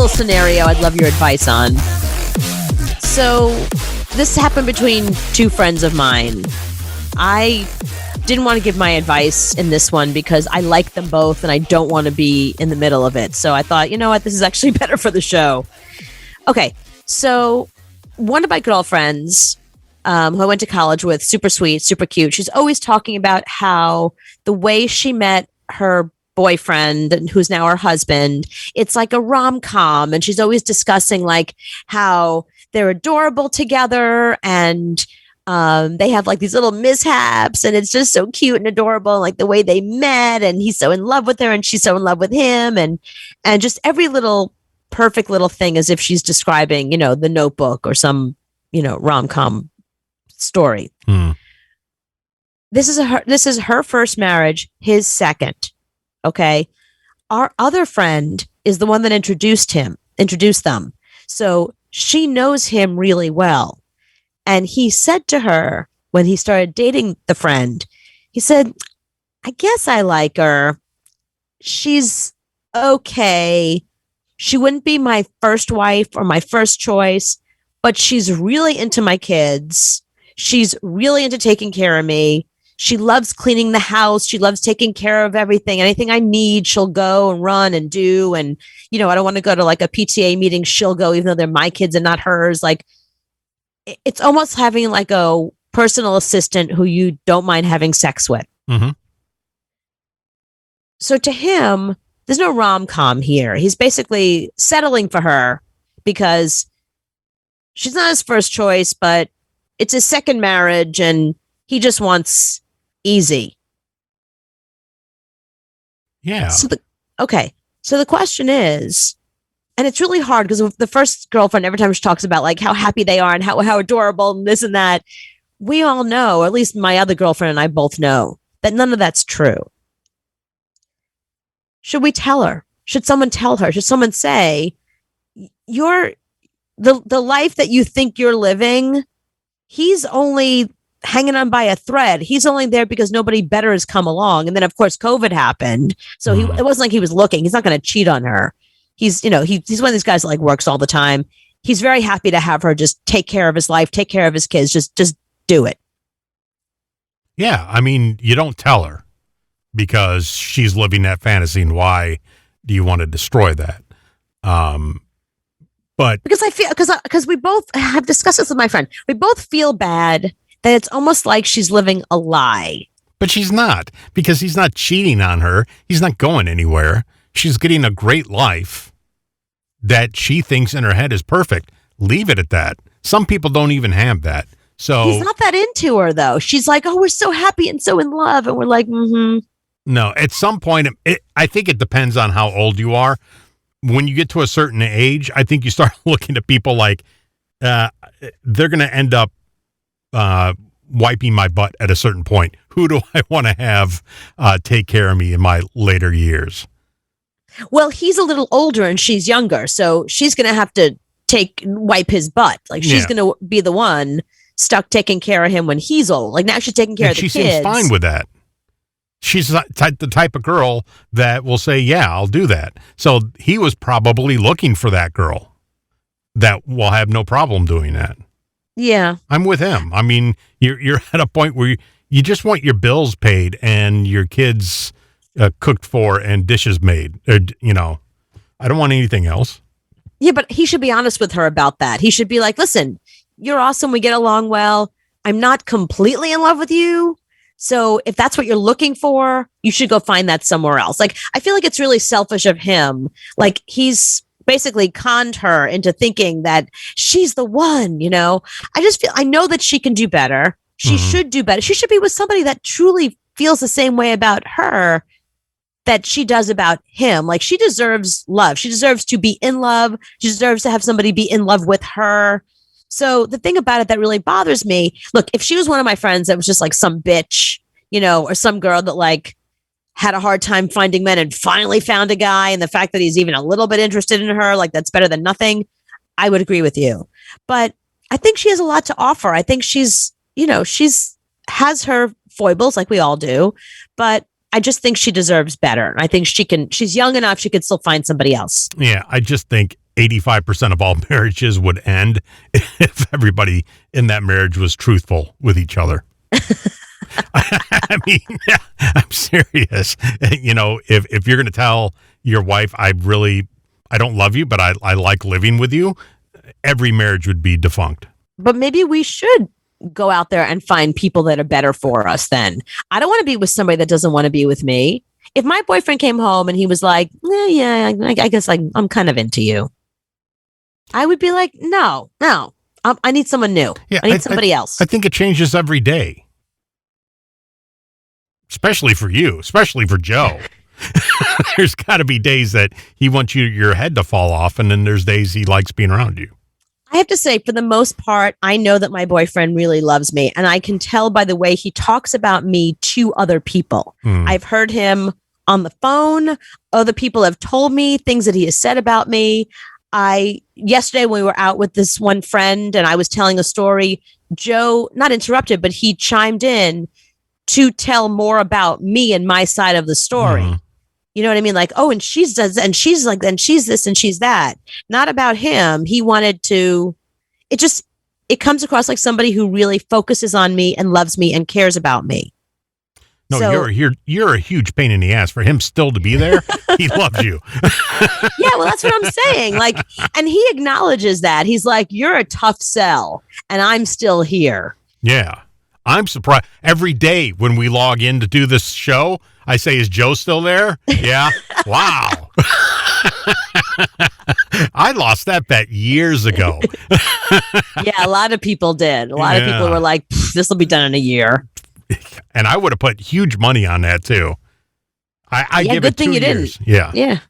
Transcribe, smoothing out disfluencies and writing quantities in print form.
little scenario I'd love your advice on. So this happened between two friends of mine. I didn't want to give my advice in this one because I like them both and I don't want to be in the middle of it. So I thought, you know what, this is actually better for the show. Okay, so one of my girlfriends who I went to college with, super sweet, super cute. She's always talking about how the way she met her boyfriend, who's now her husband, it's like a rom-com. And she's always discussing like how they're adorable together and they have like these little mishaps and it's just so cute and adorable, like the way they met and he's so in love with her and she's so in love with him and just every little perfect little thing as if she's describing, you know, The Notebook or some, you know, rom-com story. This is her first marriage, his second. Okay. Our other friend is the one that introduced them. So she knows him really well. And he said to her when he started dating the friend, he said, I guess I like her. She's okay. She wouldn't be my first wife or my first choice, but she's really into my kids. She's really into taking care of me. She loves cleaning the house. She loves taking care of everything. Anything I need, she'll go and run and do. And, you know, I don't want to go to like a PTA meeting. She'll go, even though they're my kids and not hers. Like, it's almost having like a personal assistant who you don't mind having sex with. Mm-hmm. So to him, there's no rom-com here. He's basically settling for her because she's not his first choice, but it's his second marriage and he just wants easy. Yeah. So the question is, and it's really hard because the first girlfriend, every time she talks about like how happy they are and how adorable and this and that, we all know, or at least my other girlfriend and I both know, that none of that's true. Should we tell her? Should someone tell her? Should someone say, the life that you think you're living, he's only hanging on by a thread. He's only there because nobody better has come along. And then, of course, COVID happened. So it wasn't like he was looking. He's not going to cheat on her. He's, you know, he's one of these guys that like works all the time. He's very happy to have her just take care of his life, take care of his kids. Just do it. Yeah. I mean, you don't tell her because she's living that fantasy. And why do you want to destroy that? But because I feel, because we both have discussed this with my friend. We both feel bad that it's almost like she's living a lie. But she's not, because he's not cheating on her. He's not going anywhere. She's getting a great life that she thinks in her head is perfect. Leave it at that. Some people don't even have that. So he's not that into her, though. She's like, oh, we're so happy and so in love. And we're like, mm-hmm. No, at some point, I think it depends on how old you are. When you get to a certain age, I think you start looking at people like they're going to end up wiping my butt at a certain point. Who do I want to have take care of me in my later years? Well, he's a little older and she's younger, so she's going to have to wipe his butt. Like she's going to be the one stuck taking care of him when he's old. Like now she's taking care of the kids. She seems fine with that. She's the type of girl that will say, yeah, I'll do that. So he was probably looking for that girl that will have no problem doing that. Yeah. I'm with him. I mean, you're at a point where you just want your bills paid and your kids cooked for and dishes made. You know, I don't want anything else. Yeah, but he should be honest with her about that. He should be like, listen, you're awesome. We get along well. I'm not completely in love with you. So if that's what you're looking for, you should go find that somewhere else. Like, I feel like it's really selfish of him. Like he's basically conned her into thinking that she's the one, you know. I know that she can do better. She should do better. She should be with somebody that truly feels the same way about her that she does about him. Like she deserves love. She deserves to be in love. She deserves to have somebody be in love with her. So the thing about it that really bothers me, look, if she was one of my friends that was just like some bitch, you know, or some girl that like had a hard time finding men and finally found a guy, and the fact that he's even a little bit interested in her, like that's better than nothing, I would agree with you. But I think she has a lot to offer. I think she's, you know, has her foibles like we all do, but I just think she deserves better. I think she's young enough. She could still find somebody else. Yeah. I just think 85% of all marriages would end if everybody in that marriage was truthful with each other. I mean, I'm serious. You know, if you're going to tell your wife, I don't love you, but I like living with you, every marriage would be defunct. But maybe we should go out there and find people that are better for us then. I don't want to be with somebody that doesn't want to be with me. If my boyfriend came home and he was like, I guess I'm kind of into you, I would be like, no, I need someone new. Yeah, I need somebody else. I think it changes every day. Especially for you, especially for Joe. There's got to be days that he wants your head to fall off, and then there's days he likes being around you. I have to say, for the most part, I know that my boyfriend really loves me, and I can tell by the way he talks about me to other people. I've heard him on the phone. Other people have told me things that he has said about me. Yesterday when we were out with this one friend and I was telling a story, Joe, not interrupted, but he chimed in to tell more about me and my side of the story. You know what I mean? Like, oh, and she's this and she's that. Not about him. He wanted to, it comes across like somebody who really focuses on me and loves me and cares about me. No, so, you're a huge pain in the ass for him still to be there. He loves you. Yeah, well, that's what I'm saying. Like, and he acknowledges that. He's like, you're a tough sell and I'm still here. Yeah. I'm surprised every day when we log in to do this show, I say, is Joe still there? Yeah. Wow. I lost that bet years ago. Yeah, a lot of people did. A lot of people were like, this will be done in a year. And I would have put huge money on that too. I give good it thing 2 you years. didn't. Yeah.